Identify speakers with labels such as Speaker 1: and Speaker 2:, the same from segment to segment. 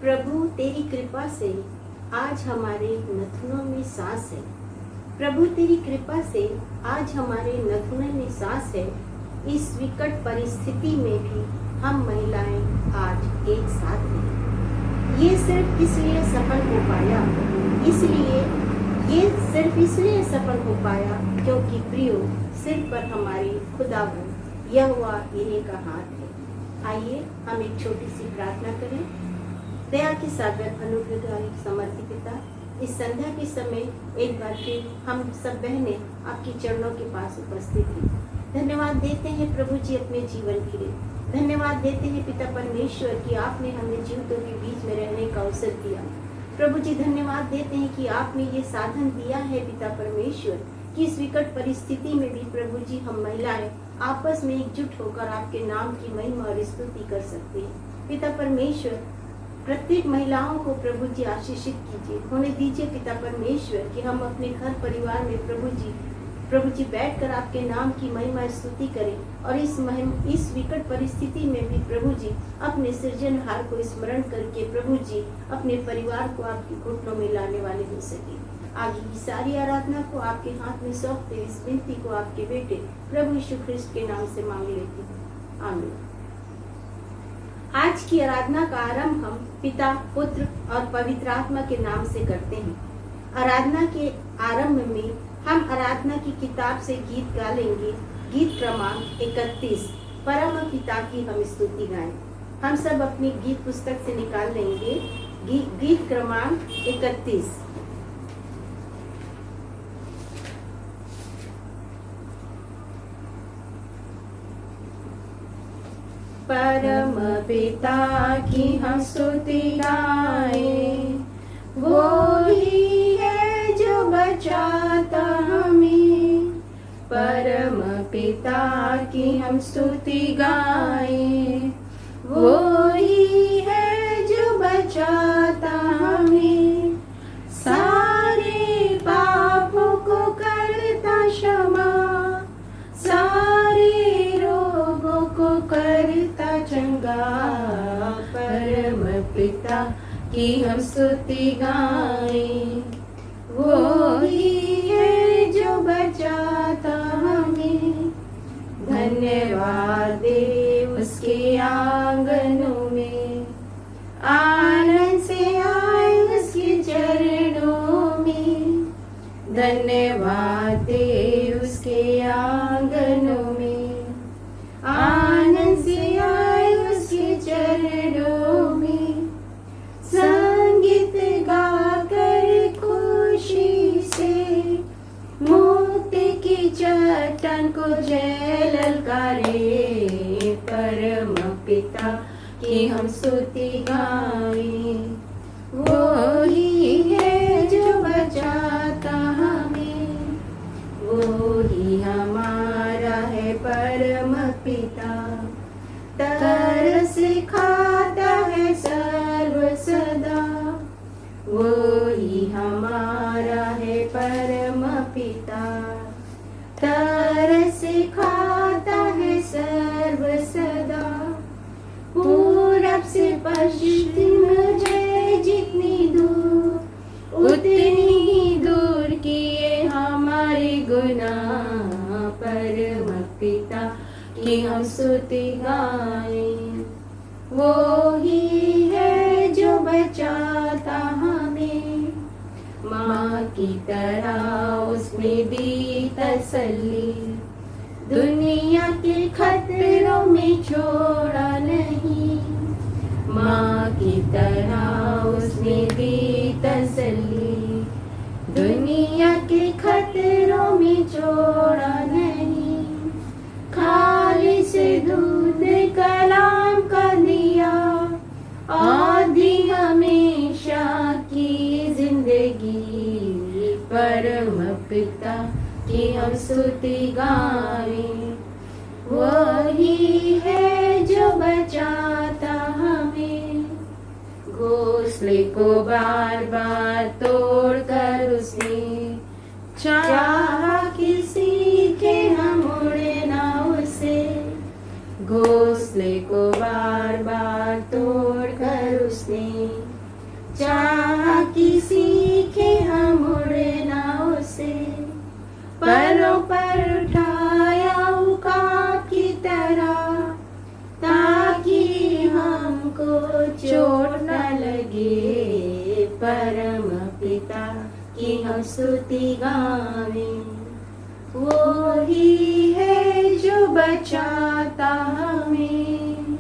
Speaker 1: प्रभु तेरी कृपा से आज हमारे नथुनों में सांस है। प्रभु तेरी कृपा से आज हमारे नथुनों में सांस है। इस विकट परिस्थिति में भी हम महिलाएं आज एक साथ हैं। ये सिर्फ इसलिए सफल हो पाया क्योंकि प्रियो सिर पर हमारे खुदावंद यहोवा यीरे का हाथ है। आइए हम एक छोटी सी प्रार्थना करें। दया के सागर अनुग्रहकारी समर्थी पिता, इस संध्या के समय एक बार फिर हम सब बहनें आपके चरणों के पास उपस्थित हैं। धन्यवाद देते हैं प्रभु जी अपने जीवन के लिए। धन्यवाद देते हैं पिता परमेश्वर कि आपने हमें जीवितों के बीच में रहने का अवसर दिया। प्रभु जी धन्यवाद देते हैं कि आपने ये साधन दिया है पिता परमेश्वर कि इस विकट परिस्थिति में भी प्रभु जी हम महिलाएं आपस में एकजुट होकर आपके नाम की महिमा और स्तुति कर सकते हैं। पिता परमेश्वर प्रत्येक महिलाओं को प्रभु जी आशीषित कीजिए, होने दीजिए पिता परमेश्वर कि हम अपने घर परिवार में प्रभु जी बैठकर आपके नाम की महिमा स्तुति करें और इस विकट परिस्थिति में भी प्रभु जी अपने सृजनहार को स्मरण करके प्रभु जी अपने परिवार को आपके घुटनों में लाने वाले हो सके। आगे की सारी आराधना को आपके हाथ में सौंपते इस विनती को आपके बेटे प्रभु यीशु ख्रिस्ट के नाम से मांग लेती हूँ, आमीन। आज की आराधना का आरंभ हम पिता, पुत्र और पवित्र आत्मा के नाम से करते हैं। आराधना के आरंभ में हम आराधना की किताब से गीत गा लेंगे। गीत क्रमांक 31 परम पिता की हम स्तुति गाएं। हम सब अपनी गीत पुस्तक से निकाल लेंगे गीत क्रमांक 31।
Speaker 2: परम पिता की हम स्तुति गाएं, वो ही है जो बचाता हमें। परम पिता की हम स्तुति गाएं, वो ही है जो बचाता हमें। सारे पापों को करता क्षमा, सारे रोगों को करता चंगा। परम पिता की हम स्तुति गाएं, वो ही है जो बचाता हमें। धन्यवाद दे उसके आंगनों में, आनंद से आए उसके चरणों में। धन्यवाद दे उसके आंगनों में, आनंद से आए उसके चरणों में। संगीत गाकर खुशी से मुक्ति की चट्टान को जय ललकारे। परम पिता की हम स्तुति गाएं, वो ही है जो बचाता हमें। वो ही हमारा है परम पिता, तरस खाता है सर्व सदा। वो ही हमारा है परम पिता, तरस खाता है सर्व सदा। पूरब से पश्चिम जाए जितनी दूर, उतनी ही दूर किए हमारे गुनाह। परम पिता की हम स्तुति गाएं, वो ही है जो बचाता हमें। माँ की तरह उसमें दी तसल्ली, दुनिया के खतरों में छोड़ा नहीं। माँ की तरह उसने दी तसल्ली, दुनिया के खतरों में छोड़ा नहीं। खालिस दूध कलाम का दिया, आदि हमेशा की जिंदगी। परम पिता की हम स्तुति गाएं, वो ही है जो बचाता हमें। घोंसले को बार बार तोड़ कर उसने चाहा कि सीखे हम उड़ना उसे। घोंसले को बार बार तोड़ कर उसने परों पर उठाया उकाब की तरह, ताकि हमको चोट न लगे। परम पिता की हम स्तुति गावें, वो ही है जो बचाता हमें।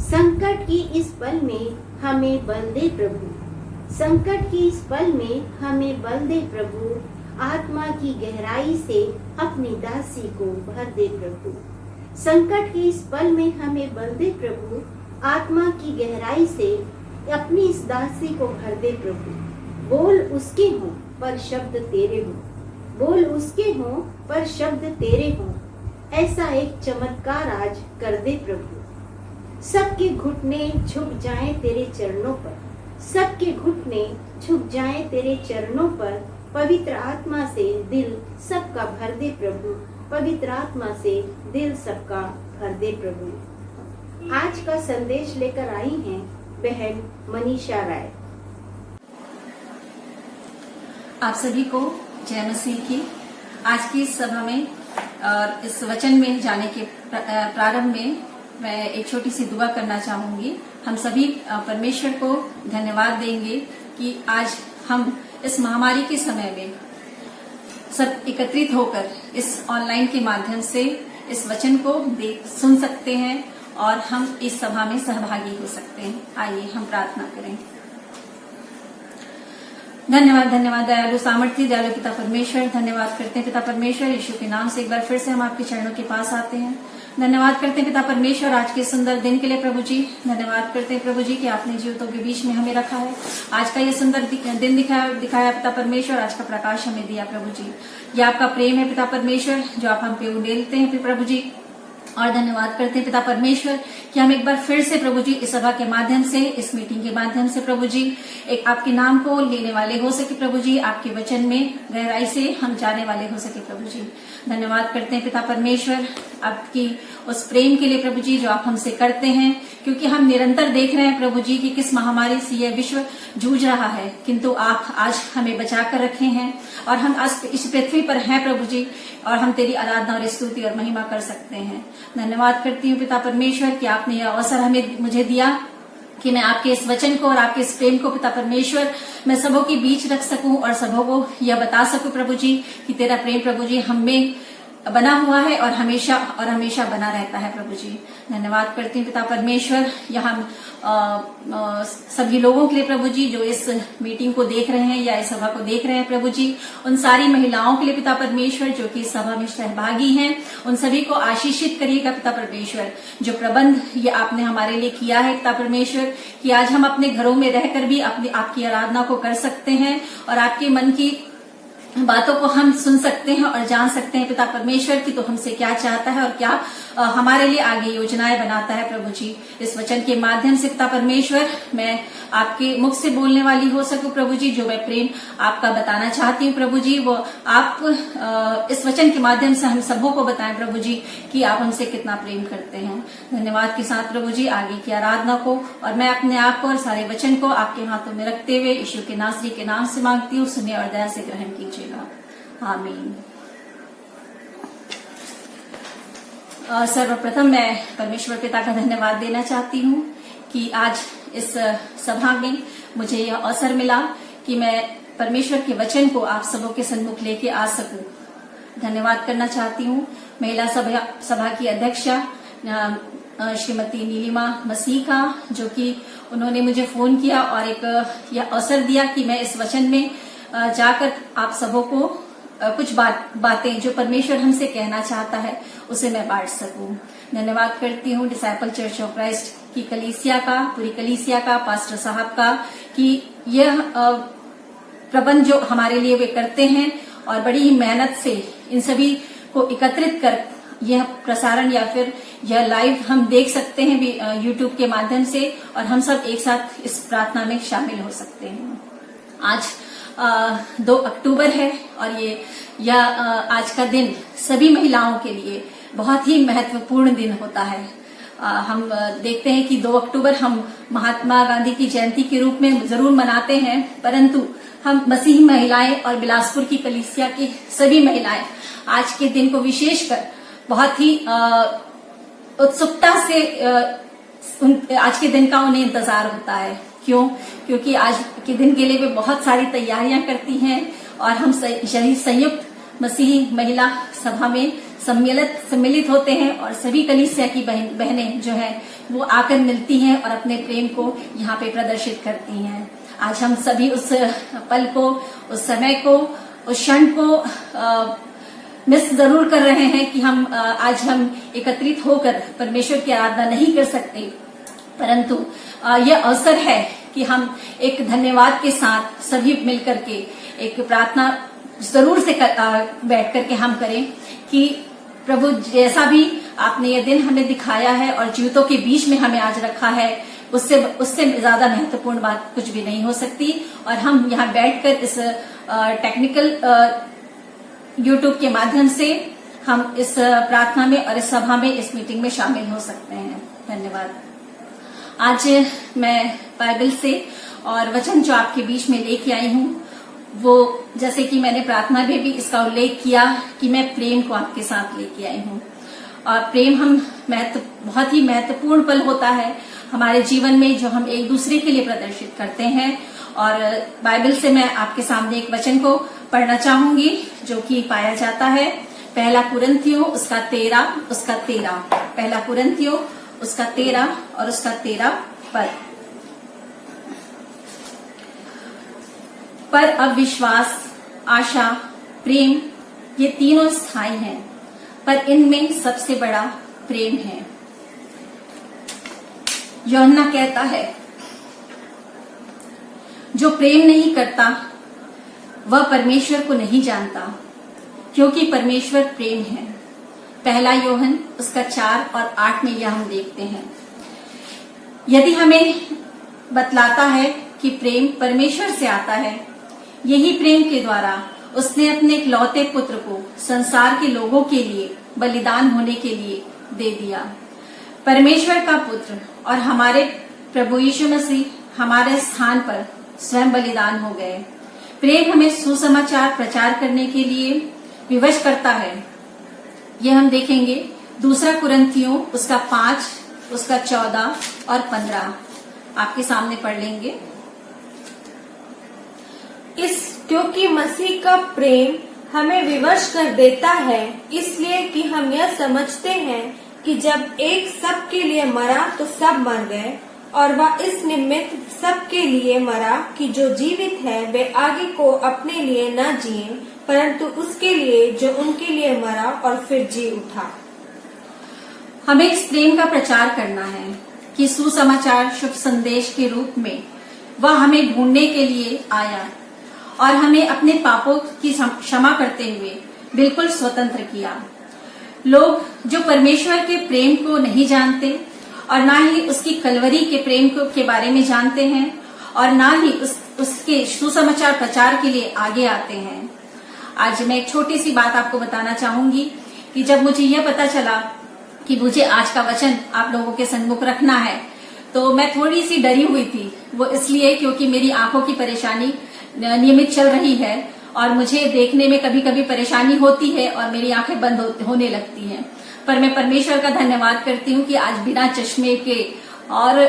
Speaker 1: संकट की इस पल में हमें बल दे प्रभु, संकट की इस पल में हमें बल दे प्रभु। आत्मा की गहराई से अपनी दासी को भर दे प्रभु, संकट की इस पल में हमें बल दे प्रभु। आत्मा की गहराई से अपनी इस दासी को भर दे प्रभु। बोल उसके हों पर शब्द तेरे हों, बोल उसके हों पर शब्द तेरे हों। ऐसा एक चमत्कार आज कर दे प्रभु। सबके घुटने झुक जाएं तेरे चरणों पर, सबके घुटने झुक जाएं तेरे चरणों पर। पवित्र आत्मा से दिल सबका भर दे प्रभु, पवित्र आत्मा से दिल सबका भर दे प्रभु। आज का संदेश लेकर आई हैं बहन मनीषा राय।
Speaker 3: आप सभी को जय मसीह की। आज की इस सभा में और इस वचन में जाने के प्रारंभ में मैं एक छोटी सी दुआ करना चाहूंगी। हम सभी परमेश्वर को धन्यवाद देंगे कि आज हम इस महामारी के समय में सब एकत्रित होकर इस ऑनलाइन के माध्यम से इस वचन को सुन सकते हैं और हम इस सभा में सहभागी हो सकते हैं। आइए हम प्रार्थना करें। धन्यवाद धन्यवाद दयालु सामर्थ्य दयालु पिता परमेश्वर, धन्यवाद करते हैं पिता परमेश्वर यीशु के नाम से एक बार फिर से हम आपके चरणों के पास आते हैं। धन्यवाद करते हैं पिता परमेश्वर आज के सुंदर दिन के लिए प्रभु जी। धन्यवाद करते हैं प्रभु जी कि आपने जीवितों के बीच में हमें रखा है। आज का ये सुंदर दिन दिखाया पिता परमेश्वर, आज का प्रकाश हमें दिया प्रभु जी। ये आपका प्रेम है पिता परमेश्वर जो आप हम पे उड़ेलते हैं प्रभु जी। और धन्यवाद करते हैं पिता परमेश्वर कि हम एक बार फिर से प्रभु जी इस सभा के माध्यम से, इस मीटिंग के माध्यम से प्रभु जी एक आपके नाम को लेने वाले हो सके प्रभु जी। आपके वचन में गहराई से हम जाने वाले हो सके प्रभु जी। धन्यवाद करते हैं पिता परमेश्वर आपकी उस प्रेम के लिए प्रभु जी जो आप हमसे करते हैं, क्योंकि हम निरंतर देख रहे हैं प्रभु जी कि किस महामारी से यह विश्व जूझ रहा है, किंतु आप आज हमें बचा कर रखे हैं और हम इस पृथ्वी पर हैं प्रभु जी, और हम तेरी आराधना और स्तुति और महिमा कर सकते हैं। धन्यवाद करती हूँ पिता परमेश्वर कि आपने यह अवसर मुझे दिया कि मैं आपके इस वचन को और आपके इस प्रेम को पिता परमेश्वर मैं सबों के बीच रख सकूं और सबों को यह बता सकूं प्रभु जी कि तेरा प्रेम प्रभु जी हम में बना हुआ है और हमेशा बना रहता है प्रभु जी। धन्यवाद करती हूँ पिता परमेश्वर यहाँ सभी लोगों के लिए प्रभु जी जो इस मीटिंग को देख रहे हैं या इस सभा को देख रहे हैं प्रभु जी। उन सारी महिलाओं के लिए पिता परमेश्वर जो कि इस सभा में सहभागी हैं, उन सभी को आशीषित करिएगा पिता परमेश्वर। जो प्रबंध ये आपने हमारे लिए किया है पिता परमेश्वर कि आज हम अपने घरों में रहकर भी आपकी आराधना को कर सकते हैं और आपके मन की बातों को हम सुन सकते हैं और जान सकते हैं पिता परमेश्वर की तो हमसे क्या चाहता है और क्या हमारे लिए आगे योजनाएं बनाता है प्रभु जी। इस वचन के माध्यम से पिता परमेश्वर मैं आपके मुख से बोलने वाली हो सकूं प्रभु जी। जो मैं प्रेम आपका बताना चाहती हूँ प्रभु जी वो आप इस वचन के माध्यम से हम सबों को बताएं प्रभु जी कि आप हमसे कितना प्रेम करते हैं। धन्यवाद के साथ प्रभु जी आगे की आराधना को और मैं अपने आप को और सारे वचन को आपके हाथों में रखते हुए यीशु के नासरी के नाम से मांगती हूँ, सुनिए और दया से ग्रहण कीजिएगा। आमीन। सर्वप्रथम मैं परमेश्वर पिता का धन्यवाद देना चाहती हूँ कि आज इस सभा में मुझे यह अवसर मिला कि मैं परमेश्वर के वचन को आप सबों के सन्मुख लेके आ सकूं। धन्यवाद करना चाहती हूँ महिला सभा की अध्यक्षा श्रीमती नीलिमा मसीह का, जो कि उन्होंने मुझे फोन किया और एक यह अवसर दिया कि मैं इस वचन में जाकर आप सबों को कुछ बातें जो परमेश्वर हमसे कहना चाहता है उसे मैं बांट सकूं। धन्यवाद करती हूँ डिसाइपल चर्च ऑफ क्राइस्ट की कलीसिया का, पूरी कलीसिया का, पास्टर साहब का कि यह प्रबंध जो हमारे लिए वे करते हैं और बड़ी ही मेहनत से इन सभी को एकत्रित कर यह प्रसारण या फिर यह लाइव हम देख सकते हैं भी यूट्यूब के माध्यम से और हम सब एक साथ इस प्रार्थना में शामिल हो सकते हैं। आज 2 अक्टूबर है और यह आज का दिन सभी महिलाओं के लिए बहुत ही महत्वपूर्ण दिन होता है। हम देखते हैं कि 2 अक्टूबर हम महात्मा गांधी की जयंती के रूप में जरूर मनाते हैं, परंतु हम मसीही महिलाएं और बिलासपुर की कलीसिया की सभी महिलाएं आज के दिन को विशेषकर बहुत ही उत्सुकता से आज के दिन का उन्हें इंतजार होता है। क्यों? क्योंकि आज के दिन के लिए वे बहुत सारी तैयारियां करती हैं और हम संयुक्त मसीही महिला सभा में सम्मिलित होते हैं और सभी कलीसिया की बहनें जो है वो आकर मिलती हैं और अपने प्रेम को यहाँ पे प्रदर्शित करती हैं। आज हम सभी उस पल को, उस समय को, उस क्षण को मिस जरूर कर रहे हैं कि आज हम एकत्रित होकर परमेश्वर की आराधना नहीं कर सकते, परंतु यह अवसर है कि हम एक धन्यवाद के साथ सभी मिलकर के एक प्रार्थना जरूर से बैठ करके हम करें कि प्रभु जैसा भी आपने ये दिन हमें दिखाया है और जीवितों के बीच में हमें आज रखा है, उससे ज्यादा महत्वपूर्ण बात कुछ भी नहीं हो सकती। और हम यहाँ बैठकर इस टेक्निकल यूट्यूब के माध्यम से हम इस प्रार्थना में और इस सभा में, इस मीटिंग में शामिल हो सकते हैं। धन्यवाद। आज मैं बाइबल से और वचन जो आपके बीच में लेके आई हूँ, वो जैसे कि मैंने प्रार्थना में भी इसका उल्लेख किया कि मैं प्रेम को आपके साथ लेके आई हूँ। और प्रेम बहुत ही महत्वपूर्ण पल होता है हमारे जीवन में जो हम एक दूसरे के लिए प्रदर्शित करते हैं। और बाइबल से मैं आपके सामने एक वचन को पढ़ना चाहूंगी जो कि पाया जाता है पहला कुरिन्थियों उसका 13 पहला कुरिन्थियों उसका 13 और उसका 13 पर अब विश्वास, आशा, प्रेम ये तीनों स्थायी हैं, पर इनमें सबसे बड़ा प्रेम है। यूहन्ना कहता है, जो प्रेम नहीं करता वह परमेश्वर को नहीं जानता, क्योंकि परमेश्वर प्रेम है। पहला यूहन्ना उसका 4 और 8 में यह हम देखते हैं। यदि हमें बतलाता है कि प्रेम परमेश्वर से आता है, यही प्रेम के द्वारा उसने अपने इकलौते पुत्र को संसार के लोगों के लिए बलिदान होने के लिए दे दिया। परमेश्वर का पुत्र और हमारे प्रभु यीशु मसीह हमारे स्थान पर स्वयं बलिदान हो गए। प्रेम हमें सुसमाचार प्रचार करने के लिए विवश करता है। यह हम देखेंगे 2 कुरिन्थियों उसका 5 उसका 14 और 15 आपके सामने पढ़ लेंगे।
Speaker 2: क्योंकि मसीह का प्रेम हमें विवश कर देता है, इसलिए कि हम यह समझते हैं कि जब एक सब के लिए मरा तो सब मर गए, और वह इस निमित्त सब के लिए मरा कि जो जीवित है वे आगे को अपने लिए न जिए, परंतु उसके लिए जो उनके लिए मरा और फिर जी उठा।
Speaker 3: हमें इस प्रेम का प्रचार करना है कि सुसमाचार शुभ संदेश के रूप में वह हमें ढूंढने के लिए आया और हमें अपने पापों की क्षमा करते हुए बिल्कुल स्वतंत्र किया। लोग जो परमेश्वर के प्रेम को नहीं जानते और ना ही उसकी कलवरी के प्रेम के बारे में जानते हैं और ना ही उसके सुसमाचार प्रचार के लिए आगे आते हैं। आज मैं एक छोटी सी बात आपको बताना चाहूंगी कि जब मुझे यह पता चला कि मुझे आज का वचन आप लोगों के सम्मुख रखना है, तो मैं थोड़ी सी डरी हुई थी। वो इसलिए क्योंकि मेरी आंखों की परेशानी नियमित चल रही है और मुझे देखने में कभी कभी परेशानी होती है और मेरी आंखें बंद होने लगती हैं। पर मैं परमेश्वर का धन्यवाद करती हूँ कि आज बिना चश्मे के और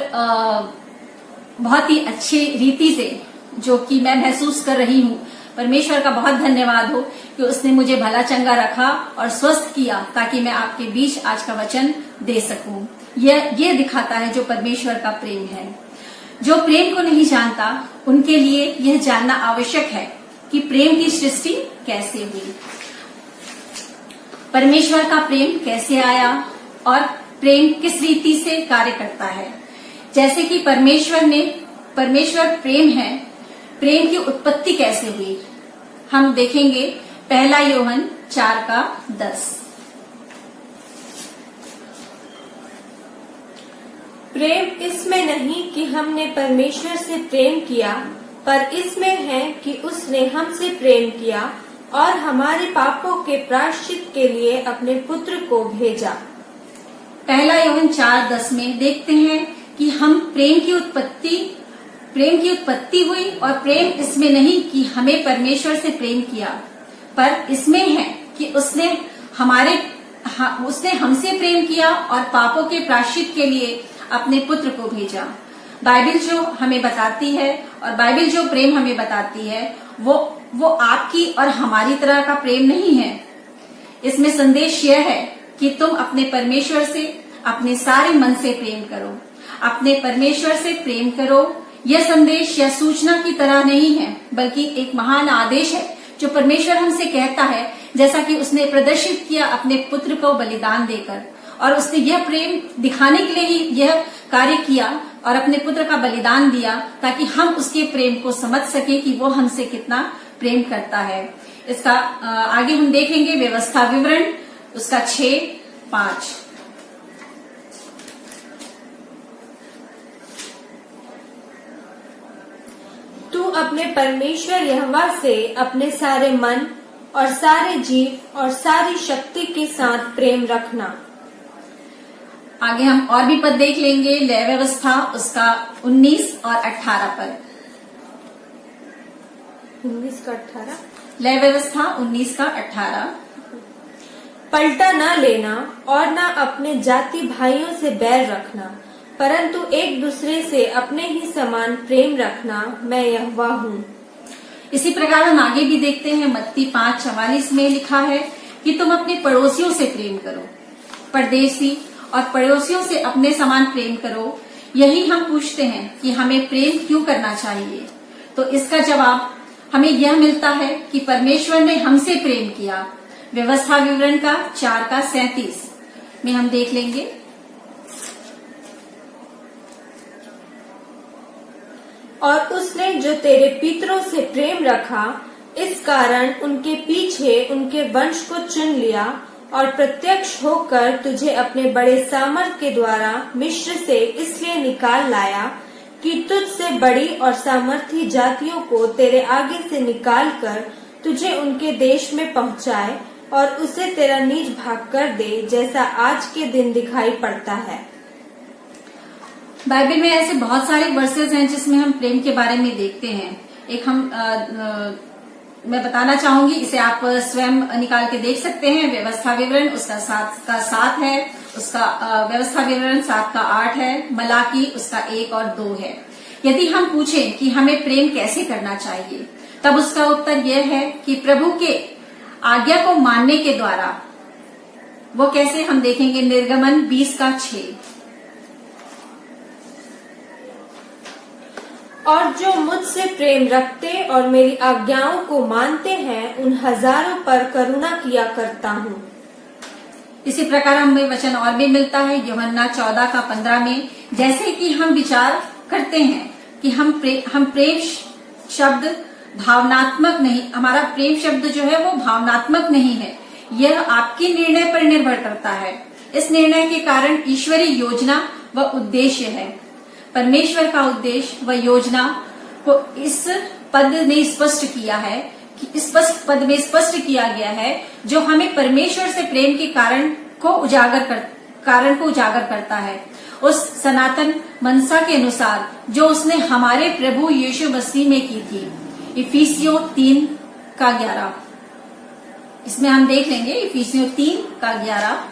Speaker 3: बहुत ही अच्छी रीति से जो कि मैं महसूस कर रही हूँ, परमेश्वर का बहुत धन्यवाद हो कि उसने मुझे भला चंगा रखा और स्वस्थ किया ताकि मैं आपके बीच आज का वचन दे सकूं। ये दिखाता है जो परमेश्वर का प्रेम है। जो प्रेम को नहीं जानता उनके लिए यह जानना आवश्यक है कि प्रेम की सृष्टि कैसे हुई, परमेश्वर का प्रेम कैसे आया और प्रेम किस रीति से कार्य करता है। जैसे कि परमेश्वर प्रेम है, प्रेम की उत्पत्ति कैसे हुई हम देखेंगे। पहला यूहन्ना 4:10।
Speaker 2: प्रेम इसमें नहीं कि हमने परमेश्वर से प्रेम किया, पर इसमें है कि उसने हमसे प्रेम किया और हमारे पापों के प्रायश्चित के लिए अपने पुत्र को भेजा।
Speaker 3: पहला यूहन्ना 4:10 में देखते हैं कि हम प्रेम की उत्पत्ति प्रेम की उत्पत्ति हुई, और प्रेम इसमें नहीं कि हमें परमेश्वर से प्रेम किया, पर इसमें है कि उसने हमसे प्रेम किया और पापों के प्रायश्चित के लिए अपने पुत्र को भेजा। बाइबल जो हमें बताती है और बाइबल जो प्रेम हमें बताती है वो आपकी और हमारी तरह का प्रेम नहीं है। इसमें संदेश यह है कि तुम अपने परमेश्वर से अपने सारे मन से प्रेम करो, अपने परमेश्वर से प्रेम करो। यह संदेश या सूचना की तरह नहीं है, बल्कि एक महान आदेश है जो परमेश्वर हमसे कहता है, जैसा कि उसने प्रदर्शित किया अपने पुत्र को बलिदान देकर, और उसने यह प्रेम दिखाने के लिए ही यह कार्य किया और अपने पुत्र का बलिदान दिया, ताकि हम उसके प्रेम को समझ सके कि वो हमसे कितना प्रेम करता है। इसका आगे हम देखेंगे व्यवस्था विवरण, उसका 6:5।
Speaker 2: तू अपने परमेश्वर यहोवा से अपने सारे मन और सारे जीव और सारी शक्ति के साथ प्रेम रखना।
Speaker 3: आगे हम और भी पद देख लेंगे। लय व्यवस्था उसका 19 और 18 पर।
Speaker 2: 19 का 18।
Speaker 3: लय व्यवस्था 19 का 18।
Speaker 2: पलटा न लेना और न अपने जाति भाइयों से बैर रखना, परंतु एक दूसरे से अपने ही समान प्रेम रखना, मैं यहोवा हूँ।
Speaker 3: इसी प्रकार हम आगे भी देखते हैं। मत्ती 5:44 में लिखा है कि तुम अपने पड़ोसियों से प्रेम करो, परदेशी और पड़ोसियों से अपने समान प्रेम करो। यही हम पूछते हैं कि हमें प्रेम क्यों करना चाहिए, तो इसका जवाब हमें यह मिलता है कि परमेश्वर ने हमसे प्रेम किया। व्यवस्था विवरण का 4:37 में हम देख लेंगे।
Speaker 2: और उसने जो तेरे पितरों से प्रेम रखा, इस कारण उनके पीछे उनके वंश को चुन लिया और प्रत्यक्ष होकर तुझे अपने बड़े सामर्थ के द्वारा मिस्र से इसलिए निकाल लाया कि तुझसे बड़ी और सामर्थी जातियों को तेरे आगे से निकाल कर तुझे उनके देश में पहुंचाए और उसे तेरा नीच भाग कर दे, जैसा आज के दिन दिखाई पड़ता है।
Speaker 3: बाइबल में ऐसे बहुत सारे वर्सेस हैं जिसमें हम प्रेम के बारे में देखते हैं। एक मैं बताना चाहूंगी, इसे आप स्वयं निकाल के देख सकते हैं। व्यवस्था विवरण उसका 7 है, उसका व्यवस्था विवरण 7:8 है, मलाकी उसका 1 और 2 है। यदि हम पूछें कि हमें प्रेम कैसे करना चाहिए, तब उसका उत्तर यह है कि प्रभु के आज्ञा को मानने के द्वारा। वो कैसे, हम देखेंगे निर्गमन 20:6।
Speaker 2: और जो मुझसे प्रेम रखते और मेरी आज्ञाओं को मानते हैं, उन हजारों पर करुणा किया करता हूँ।
Speaker 3: इसी प्रकार हमें वचन और भी मिलता है यूहन्ना 14:15 में, जैसे कि हम विचार करते हैं कि हम प्रेम शब्द भावनात्मक नहीं, हमारा प्रेम शब्द जो है वो भावनात्मक नहीं है, यह आपके निर्णय पर निर्भर करता है। इस निर्णय के कारण ईश्वरीय योजना व उद्देश्य है। परमेश्वर का उद्देश्य व योजना को इस पद ने स्पष्ट किया है कि इस पद में स्पष्ट किया गया है, जो हमें परमेश्वर से प्रेम के कारण को उजागर करता है, उस सनातन मनसा के अनुसार जो उसने हमारे प्रभु यीशु मसीह में की थी। इफिसियों 3:11 इसमें हम देख लेंगे। इफिसियों 3:11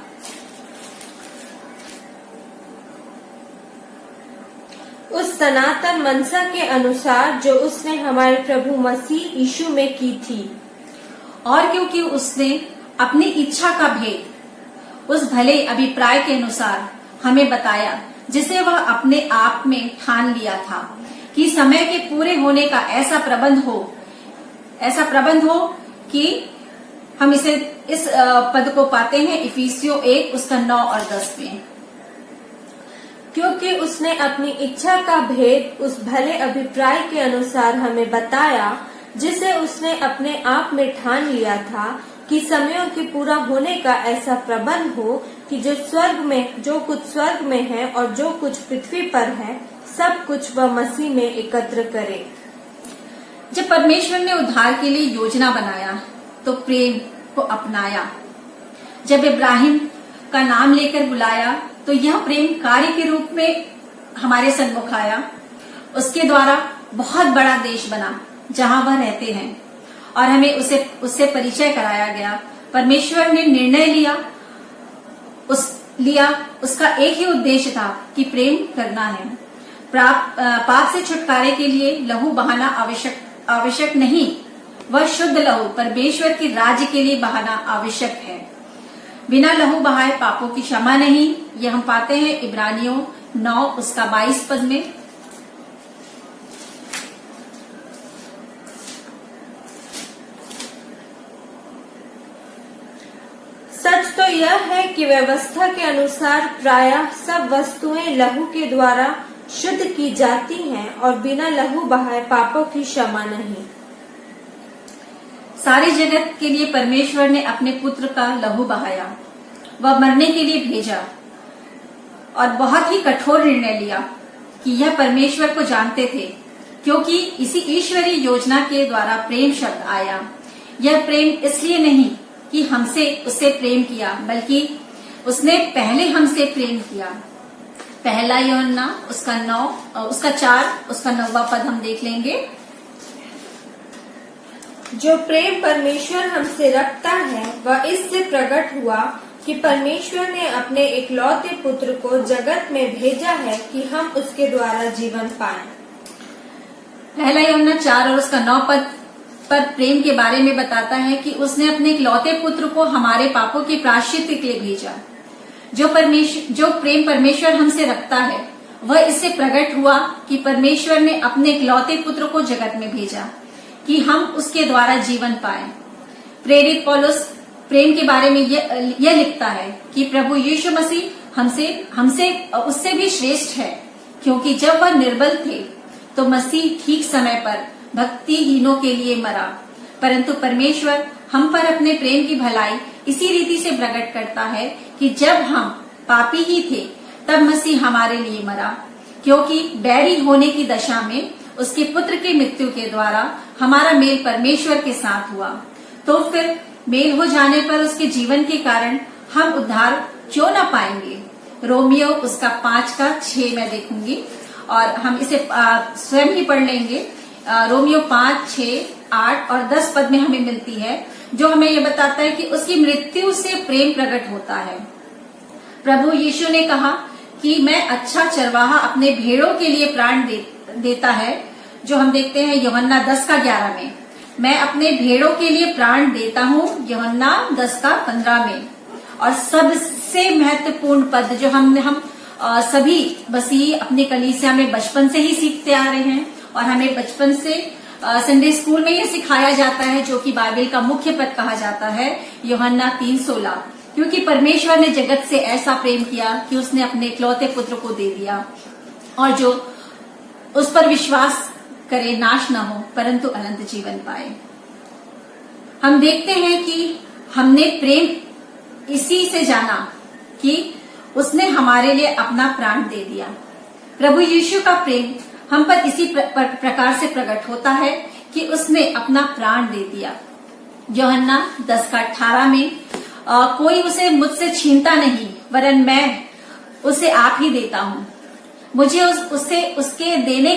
Speaker 2: उस सनातन मनसा के अनुसार जो उसने हमारे प्रभु मसीह यीशु में की थी,
Speaker 3: और क्योंकि उसने अपनी इच्छा का भेद उस भले अभिप्राय के अनुसार हमें बताया, जिसे वह अपने आप में ठान लिया था कि समय के पूरे होने का ऐसा प्रबंध हो कि हम इस पद को पाते हैं इफिसियों 1 उसका 9 और 10 में।
Speaker 2: क्योंकि उसने अपनी इच्छा का भेद उस भले अभिप्राय के अनुसार हमें बताया, जिसे उसने अपने आप में ठान लिया था कि समयों के पूरा होने का ऐसा प्रबंध हो कि जो कुछ स्वर्ग में है और जो कुछ पृथ्वी पर है, सब कुछ वह मसीह में एकत्र करे।
Speaker 3: जब परमेश्वर ने उद्धार के लिए योजना बनाया तो प्रेम को अपनाया। जब इब्राहिम का नाम लेकर बुलाया तो यह प्रेम कार्य के रूप में हमारे सन्मुख आया। उसके द्वारा बहुत बड़ा देश बना जहां वह रहते हैं, और हमें उससे परिचय कराया गया। परमेश्वर ने निर्णय लिया, उसका एक ही उद्देश्य था कि प्रेम करना है। पाप से छुटकारे के लिए लहू बहाना आवश्यक नहीं, वह शुद्ध लहू परमेश्वर के राज्य के लिए बहाना आवश्यक है। बिना लहू बहाए पापों की क्षमा नहीं, यह हम पाते हैं इब्रानियों 9 उसका 22 पद में।
Speaker 2: सच तो यह है कि व्यवस्था के अनुसार प्रायः सब वस्तुएं लहू के द्वारा शुद्ध की जाती हैं और बिना लहू बहाए पापों की क्षमा नहीं।
Speaker 3: सारे जगत के लिए परमेश्वर ने अपने पुत्र का लहू बहाया, वह मरने के लिए भेजा और बहुत ही कठोर निर्णय लिया कि यह परमेश्वर को जानते थे, क्योंकि इसी ईश्वरीय योजना के द्वारा प्रेम शब्द आया। यह प्रेम इसलिए नहीं कि हमसे उससे प्रेम किया, बल्कि उसने पहले हमसे प्रेम किया। पहला यूहन्ना उसका 4 उसका 9वां पद हम देख लेंगे।
Speaker 2: जो प्रेम परमेश्वर हमसे रखता है वह इससे प्रकट हुआ कि परमेश्वर ने अपने इकलौते पुत्र को जगत में भेजा है कि हम उसके द्वारा जीवन पाएं।
Speaker 3: पहला यूहन्ना 4 और उसका 9 पद पर प्रेम के बारे में बताता है कि उसने अपने इकलौते पुत्र को हमारे पापों के प्रायश्चित के लिए भेजा। जो प्रेम परमेश्वर हमसे रखता है वह इससे प्रकट हुआ कि परमेश्वर ने अपने इकलौते पुत्र को जगत में भेजा कि हम उसके द्वारा जीवन पाएं। प्रेरित पौलुस प्रेम के बारे में यह लिखता है कि प्रभु यीशु मसीह हमसे उससे भी श्रेष्ठ है, क्योंकि जब वह निर्बल थे तो मसीह ठीक समय पर भक्तिहीनों के लिए मरा, परंतु परमेश्वर हम पर अपने प्रेम की भलाई इसी रीति से प्रकट करता है कि जब हम पापी ही थे तब मसीह हमारे लिए मरा, क्योंकि बैरी होने की दशा में उसके पुत्र की मृत्यु के द्वारा हमारा मेल परमेश्वर के साथ हुआ, तो फिर मेल हो जाने पर उसके जीवन के कारण हम उद्धार क्यों न पाएंगे। रोमियो उसका 5 का 6 मैं देखूंगी और हम इसे स्वयं ही पढ़ लेंगे। रोमियो 5, 6, 8 और 10 पद में हमें मिलती है, जो हमें यह बताता है कि उसकी मृत्यु से प्रेम प्रकट होता है। प्रभु यीशु ने कहा कि मैं अच्छा चरवाहा अपने भेड़ों के लिए प्राण देता है, जो हम देखते हैं यूहन्ना 10 का 11 में। मैं अपने भेड़ों के लिए प्राण देता हूँ, यूहन्ना 10 का 15 में। और सबसे महत्वपूर्ण पद जो हम सभी मसीही अपनी कलीसिया में बचपन से ही सीखते आ रहे हैं और हमें बचपन से संडे स्कूल में ये सिखाया जाता है, जो कि बाइबल का मुख्य पद कहा जाता है, यूहन्ना 3:16। क्योंकि परमेश्वर ने जगत से ऐसा प्रेम किया कि उसने अपने इकलौते पुत्र को दे दिया, और जो उस पर विश्वास करे नाश न हो परंतु अनंत जीवन पाए। हम देखते हैं कि हमने प्रेम इसी से जाना कि उसने हमारे लिए अपना प्राण दे दिया। प्रभु यीशु का प्रेम हम पर इसी प्रकार से प्रकट होता है कि उसने अपना प्राण दे दिया। यूहन्ना 10 का 18 में कोई उसे मुझसे छीनता नहीं, वरन मैं उसे आप ही देता हूँ। मुझे उसे कुछ देने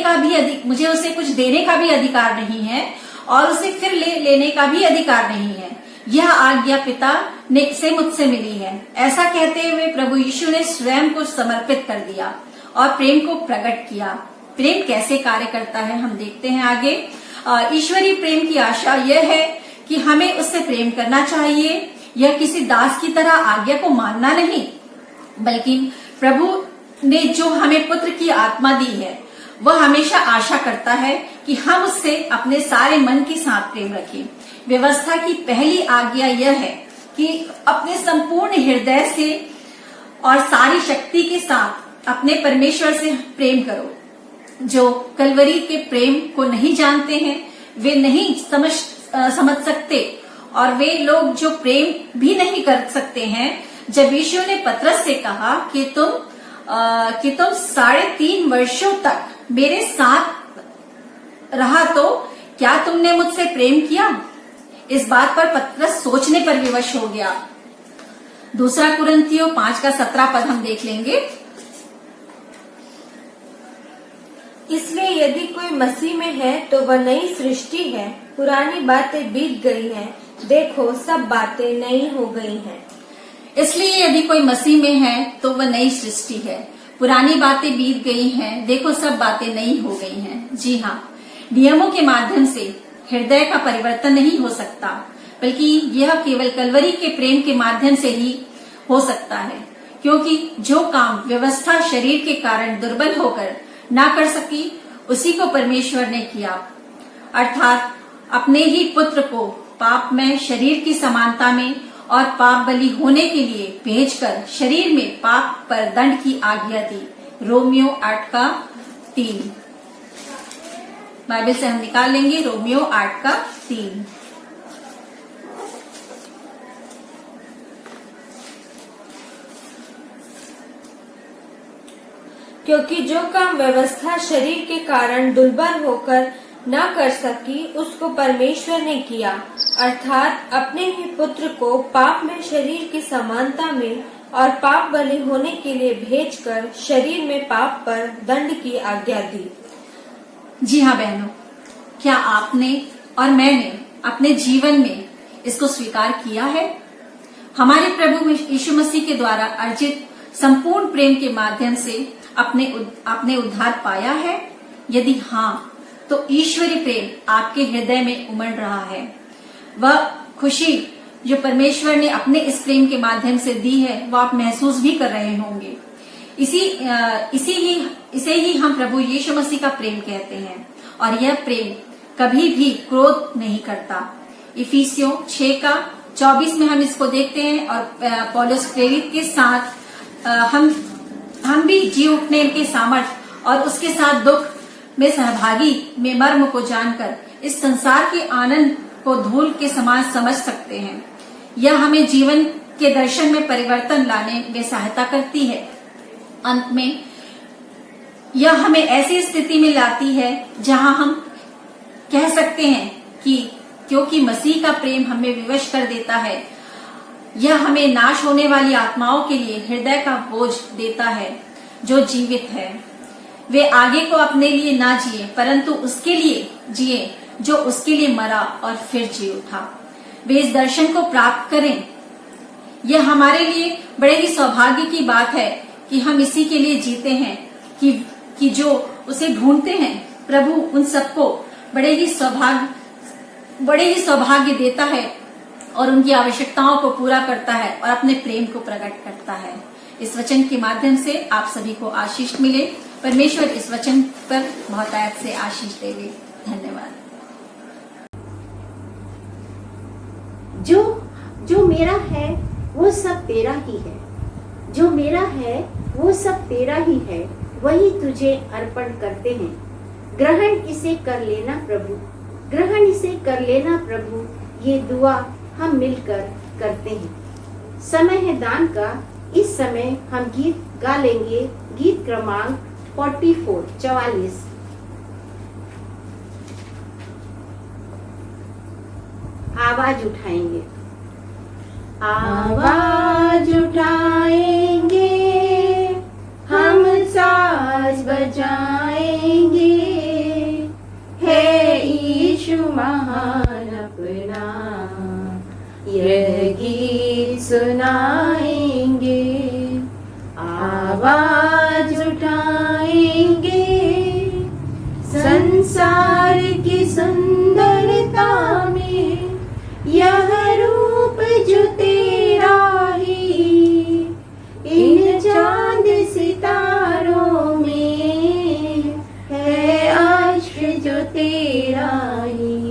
Speaker 3: का भी अधिकार नहीं है और उसे फिर लेने का भी अधिकार नहीं है। यह आज्ञा पिता से मुझसे मिली है। ऐसा कहते हुए प्रभु यीशु ने स्वयं को समर्पित कर दिया और प्रेम को प्रकट किया। प्रेम कैसे कार्य करता है हम देखते हैं आगे। ईश्वरीय प्रेम की आशा यह है कि हमें उससे प्रेम करना चाहिए। यह किसी दास की तरह आज्ञा को मानना नहीं, बल्कि प्रभु ने जो हमें पुत्र की आत्मा दी है वह हमेशा आशा करता है कि हम उससे अपने सारे मन के साथ प्रेम रखें। व्यवस्था की पहली आज्ञा यह है कि अपने संपूर्ण हृदय से और सारी शक्ति के साथ अपने परमेश्वर से प्रेम करो। जो कलवरी के प्रेम को नहीं जानते हैं वे नहीं समझ सकते, और वे लोग जो प्रेम भी नहीं कर सकते हैं। जब यीशु ने पतरस से कहा कि तुम 3.5 वर्षों तक मेरे साथ रहा तो क्या तुमने मुझसे प्रेम किया? इस बात पर पतरस सोचने पर विवश हो गया। दूसरा कुरिन्थियों 5 का 17 पद हम देख लेंगे।
Speaker 2: इसलिए यदि कोई मसीह में है तो वह नई सृष्टि है, पुरानी बातें बीत गई हैं, देखो सब बातें नई हो गई हैं।
Speaker 3: इसलिए यदि कोई मसीह में है तो वह नई सृष्टि है, पुरानी बातें बीत गई हैं, देखो सब बातें नई हो गई हैं। जी हाँ, नियमों के माध्यम से हृदय का परिवर्तन नहीं हो सकता, बल्कि यह केवल कलवरी के प्रेम के माध्यम से ही हो सकता है, क्योंकि जो काम व्यवस्था शरीर के कारण दुर्बल होकर ना कर सकी, उसी को परमेश्वर ने किया, अर्थात अपने ही पुत्र को पाप में शरीर की समानता में और पाप बलि होने के लिए भेजकर शरीर में पाप पर दंड की आज्ञा दी। रोमियो 8:3 बाइबल से हम निकाल लेंगे, रोमियो 8:3।
Speaker 2: क्योंकि जो काम व्यवस्था शरीर के कारण दुर्बल होकर न कर सकी, उसको परमेश्वर ने किया, अर्थात अपने ही पुत्र को पाप में शरीर की समानता में और पाप बलि होने के लिए भेजकर शरीर में पाप पर दंड की आज्ञा दी।
Speaker 3: जी हाँ बहनों, क्या आपने और मैंने अपने जीवन में इसको स्वीकार किया है? हमारे प्रभु यीशु मसीह के द्वारा अर्जित संपूर्ण प्रेम के माध्यम से आपने उद्धार पाया है? यदि हाँ, तो ईश्वरीय प्रेम आपके हृदय में उमड़ रहा है। वह खुशी जो परमेश्वर ने अपने इस प्रेम के माध्यम से दी है, वह आप महसूस भी कर रहे होंगे। इसे ही हम प्रभु यीशु मसीह का प्रेम कहते हैं, और यह प्रेम कभी भी क्रोध नहीं करता। इफिसियों 6:24 में हम इसको देखते हैं, और पौलुस प्रेरित के साथ हम भी जी उठने के सामर्थ और उसके साथ दुख में सहभागी में मर्म को जानकर इस संसार के आनंद को धूल के समान समझ सकते हैं। यह हमें जीवन के दर्शन में परिवर्तन लाने में सहायता करती है। अंत में यह हमें ऐसी स्थिति में लाती है जहां हम कह सकते हैं कि क्योंकि मसीह का प्रेम हमें विवश कर देता है, यह हमें नाश होने वाली आत्माओं के लिए हृदय का बोझ देता है जो जीवित है। वे आगे को अपने लिए ना जिए, परंतु उसके लिए जिए जो उसके लिए मरा और फिर जी उठा। वे इस दर्शन को प्राप्त करें। यह हमारे लिए बड़े ही सौभाग्य की बात है कि हम इसी के लिए जीते हैं कि जो उसे ढूंढते हैं, प्रभु उन सबको बड़े ही सौभाग्य देता है और उनकी आवश्यकताओं को पूरा करता है और अपने प्रेम को प्रकट करता है। इस वचन के माध्यम से आप सभी को आशीष मिले। परमेश्वर इस वचन पर बहुतायत से आशीष देवे। धन्यवाद।
Speaker 1: जो मेरा है वो सब तेरा ही है, जो मेरा है वो सब तेरा ही है, वही तुझे अर्पण करते हैं। ग्रहण इसे कर लेना प्रभु, ग्रहण इसे कर लेना प्रभु। ये दुआ हम मिलकर करते हैं। समय है दान का। इस समय हम गीत गा लेंगे, गीत क्रमांक 44। आवाज उठाएंगे, आवाज उठाएंगे, हम साज बजाएंगे, है यीशु महान अपना, यह गीत सुनाएंगे। आवाज उठाएंगे, संसार की सुंदरता में यह रूप जो तेरा ही, इन चांद सितारों में है आश्क जो तेरा ही।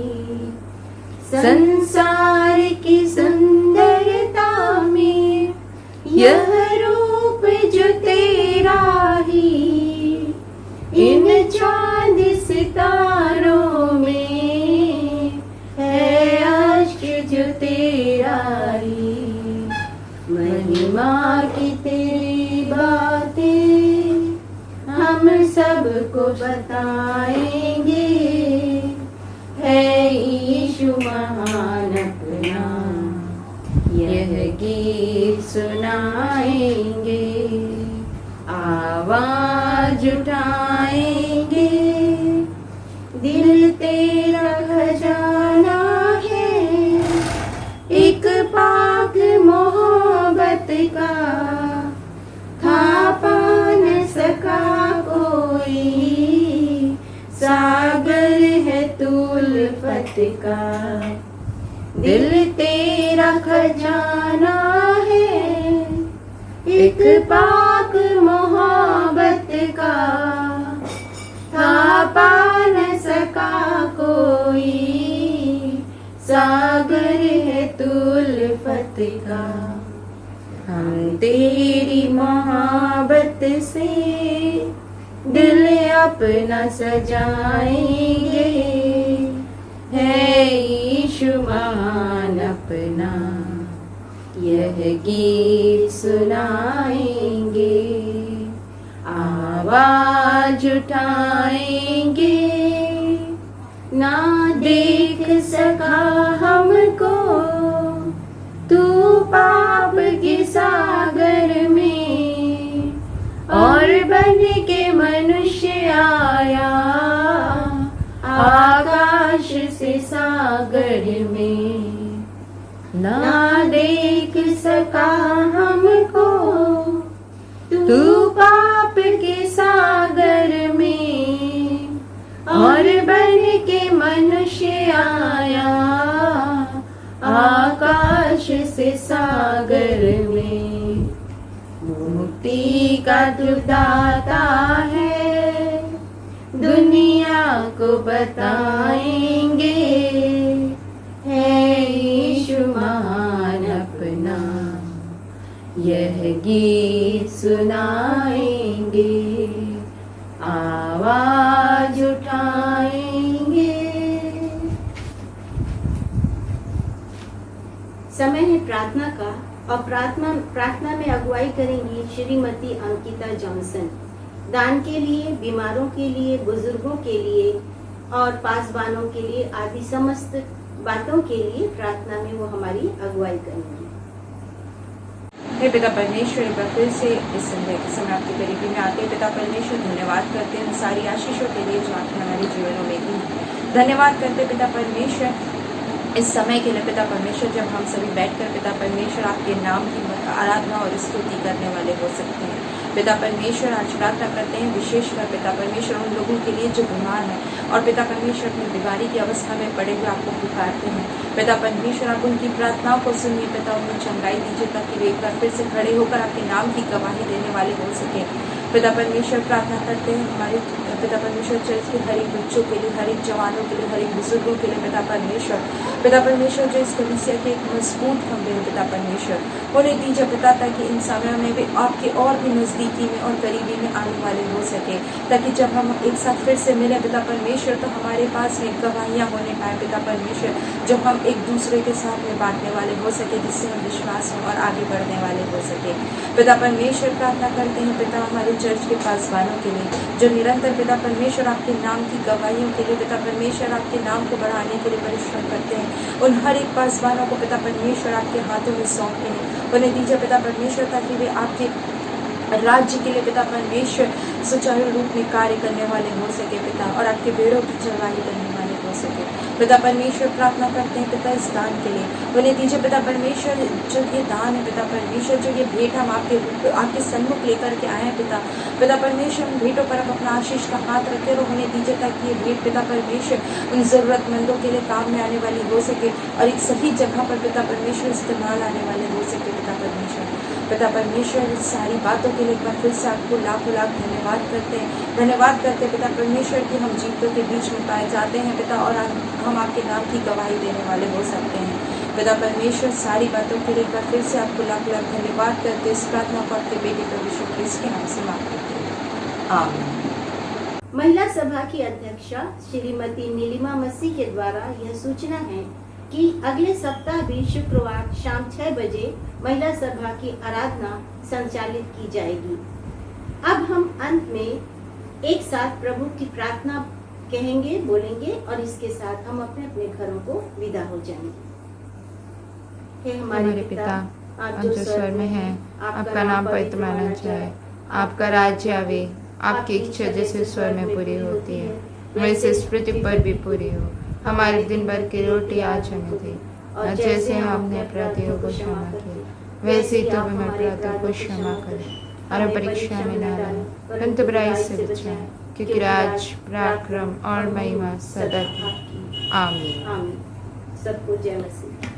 Speaker 1: संसार की सुंदरता में यह रूप जो तेरा ही, इन चांद सितारों में है आश्क जो तेरा ही। महिमा की तेरी बातें हम सबको बताएंगे, है यीशु महान अपना, यह गीत सुनाएंगे। आवाज उठाएंगे, दिल तेरा खजाना है, एक पाक मोहब्बत का था पा न सका कोई, सागर है तू उल्फत का। दिल तेरा खजाना है, एक पाक मोहब्बत का था पा न सका कोई, सागर है तू उल्फत का। हम तेरी मोहब्बत से दिल अपना सजाएंगे, है यीशु महान अपना यह गीत सुनाएंगे, आवाज उठाएंगे। ना देख सका हमको तू पाप के सागर में, और बन के मनुष्य आया आकाश से सागर में। ना देख सका हमको तू पाप के सागर में, और बन के मनुष्य आया आकाश से सागर में। मुक्ति का दुदाता है, दुनिया को बताएंगे, है यीशु महान अपना यह गीत सुनाएंगे, आवाज उठाएंगे। समय है प्रार्थना का, और प्रार्थना में अगुवाई करेंगी श्रीमती अंकिता जॉनसन। दान के लिए, बीमारों के लिए, बुजुर्गों के लिए और पासवानों के लिए आदि समस्त बातों के लिए प्रार्थना में वो हमारी अगुवाई करेंगी।
Speaker 4: हे पिता परमेश्वर, एक बार फिर से इस संध्या के समय आपके करीबी में आते हैं। पिता परमेश्वर, धन्यवाद करते हैं सारी आशीषों के लिए जो आपने हमारे जीवनों में दी। धन्यवाद करते हैं पिता परमेश्वर इस समय के लिए। पिता परमेश्वर, जब हम सभी बैठकर पिता परमेश्वर आपके नाम की आराधना और स्तुति करने वाले हो सकते हैं। पिता परमेश्वर, आज प्रार्थना करते हैं विशेषकर पिता परमेश्वर उन लोगों के लिए जो बीमार हैं और पिता परमेश्वर अपनी बीमारी की अवस्था में पड़े हुए आपको पुकारते हैं। पिता परमेश्वर, आप उनकी प्रार्थनाओं को सुनिए। पिता, उन्हें चंगाई दीजिए ताकि वे एक बार फिर से खड़े होकर आपके नाम की गवाही देने वाले हो सके। पिता परमेश्वर, प्रार्थना करते हैं हमारे पिता परमेश्वर चर्च के हर एक बच्चों के लिए, हर एक जवानों के लिए, हर एक बुजुर्गों के लिए। पिता परमेश्वर जो इस कलीसिया के एक मजबूत खंभे हैं पिता परमेश्वर, उन्हें दीजिए पिता, ताकि इन समयों में वे आपके और भी नजदीकी में और करीबी में आने वाले हो सके, ताकि जब हम एक साथ फिर से मिले पिता परमेश्वर तो हमारे पास में गवाहियाँ होने पाए पिता परमेश्वर, जो हम एक दूसरे के साथ में बांटने वाले हो सके, जिससे हम विश्वास में और आगे बढ़ने वाले हो सके। पिता परमेश्वर, प्रार्थना करते हैं पिता हमारे चर्च के पासवानों के लिए जो निरंतर पिता परमेश्वर आपके नाम की गवाहियों के लिए पिता परमेश्वर आपके नाम को बढ़ाने के लिए परिश्रम करते हैं। उन हर एक पासवानों को पिता परमेश्वर आपके हाथों में सौंपते हैं। उन्हें दीजिए पिता परमेश्वर ताकि वे आपके राज्य के लिए पिता परमेश्वर सुचारू रूप में कार्य करने वाले हो सके पिता, और आपके बेड़ों की चरवाही करने वाले हो सके। पिता परमेश्वर, प्रार्थना करते हैं पिता इस दान के लिए। उन्हें दीजिए पिता परमेश्वर जो ये दान है पिता परमेश्वर, जो ये भेंट हम आपके सन्मुख लेकर के आए हैं पिता परमेश्वर, उन भेंटों पर आप अपना आशीष का हाथ रखे और उन्हें दीजिए ताकि ये भेंट पिता परमेश्वर उन जरूरतमंदों के लिए काम में आने वाली हो सके और एक सही जगह पर पिता परमेश्वर इस्तेमाल आने वाले हो सके पिता परमेश्वर इस सारी बातों के लिए एक बार फिर से आपको लाखों लाख धन्यवाद करते हैं पिता परमेश्वर कि हम जीवतों के बीच में पाए जाते हैं पिता, और हम आपके नाम की गवाही देने वाले हो सकते हैं। पिता परमेश्वर, सारी बातों के लिए एक बार फिर से आपको लाख लाख धन्यवाद करते इस प्रार्थना को आपके बेटे प्रभु यीशु क्रिस्ट के नाम से मांग करते हैं, आमीन।
Speaker 1: महिला सभा की अध्यक्षा श्रीमती नीलिमा मसीह के द्वारा यह सूचना है कि अगले सप्ताह भी शुक्रवार शाम 6 बजे महिला सभा की आराधना संचालित की जाएगी। अब हम अंत में एक साथ प्रभु की प्रार्थना कहेंगे, बोलेंगे और इसके साथ हम अपने अपने घरों को विदा हो जाएंगे। हे हमारे पिता, आप जो स्वर्ग में हैं, आपका नाम पवित्र माना जाए, आपका राज्य आवे, आपकी इच्छा जैसे स्वर्ग में पूरी होती है
Speaker 4: वैसे इस पृथ्वी पर भी पूरी हो। हमारे दिन भर की रोटी आज हमें दे, और जैसे हम अपने अपराधियों को क्षमा करें, वैसे ही तो भी हमें अपराधियों को क्षमा करें, और हम परीक्षा में न डालें, परंतु बुराई से बचाएं, क्योंकि राज, पराक्रम और महिमा सदा की। आमीन।
Speaker 1: आमीन। सबको जय मसीह।